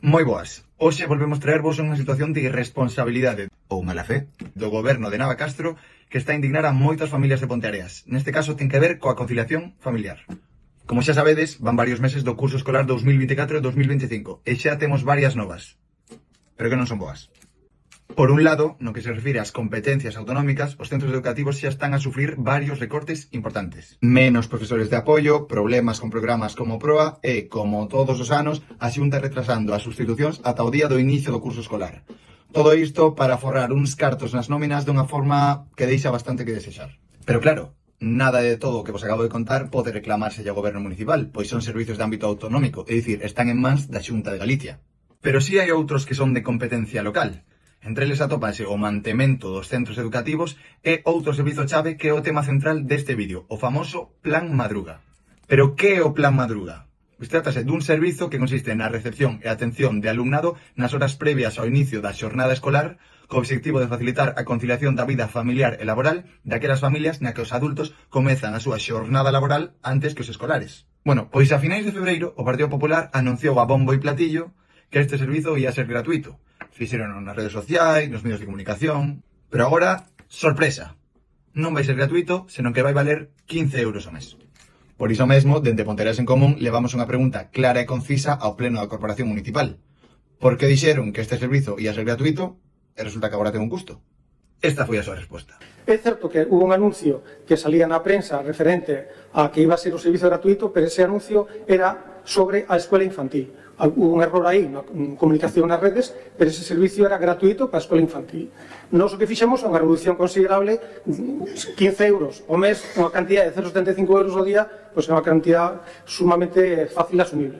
Moi boas. Hoxe volvemos traervos unha situación de irresponsabilidade ou mala fe do goberno de Navacastro que está a indignar a moitas familias de Ponteareas. Neste caso ten que ver coa conciliación familiar. Como xa sabedes, van varios meses do curso escolar 2024-2025 e xa temos varias novas, pero que non son boas. Por un lado, no que se refire ás competencias autonómicas, os centros educativos xa están a sufrir varios recortes importantes. Menos profesores de apoio, problemas con programas como PROA e, como todos os anos, a Xunta retrasando as sustitucións ata o día do inicio do curso escolar. Todo isto para forrar uns cartos nas nóminas dunha forma que deixa bastante que desexar. Pero claro, nada de todo o que vos acabo de contar pode reclamarse ao goberno municipal, pois son servizos de ámbito autonómico, é dicir, están en mans da Xunta de Galicia. Pero si hai outros que son de competencia local. Entre eles atópase o mantemento dos centros educativos e outro servizo chave que é o tema central deste vídeo, o famoso Plan Madruga. Pero que é o Plan Madruga? Pois trátase dun servizo que consiste na recepción e atención de alumnado nas horas previas ao inicio da xornada escolar, co obxectivo de facilitar a conciliación da vida familiar e laboral daquelas familias na que os adultos comezan a súa xornada laboral antes que os escolares. Bueno, pois a finais de febreiro o Partido Popular anunciou a bombo e platillo que este servizo ia ser gratuito. Fixeron nas redes sociais, nos medios de comunicación. Pero agora, sorpresa, non vai ser gratuito, senón que vai valer 15 euros ao mes. Por iso mesmo, dende Ponteareas en Común, levamos unha pregunta clara e concisa ao Pleno da Corporación Municipal. Por que dixeron que este servizo ia ser gratuito e resulta que agora ten un custo? Esta foi a súa resposta. É certo que hubo un anuncio que salía na prensa referente a que iba a ser o servizo gratuito, pero ese anuncio era sobre a escola infantil. Hubo un error aí na comunicación nas redes, pero ese servicio era gratuito para a escola infantil. Nós o que fixemos é unha reducción considerable, 15 euros ao mes, unha cantidad de 0,75 euros ao día, pois é unha cantidad sumamente fácil de asumible.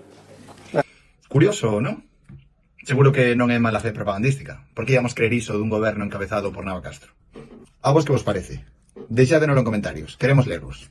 Curioso, non? Seguro que non é mala fe propagandística, porque íamos creer iso dun goberno encabezado por Navacastro. A vos que vos parece? Deixádeno en comentarios, queremos lervos.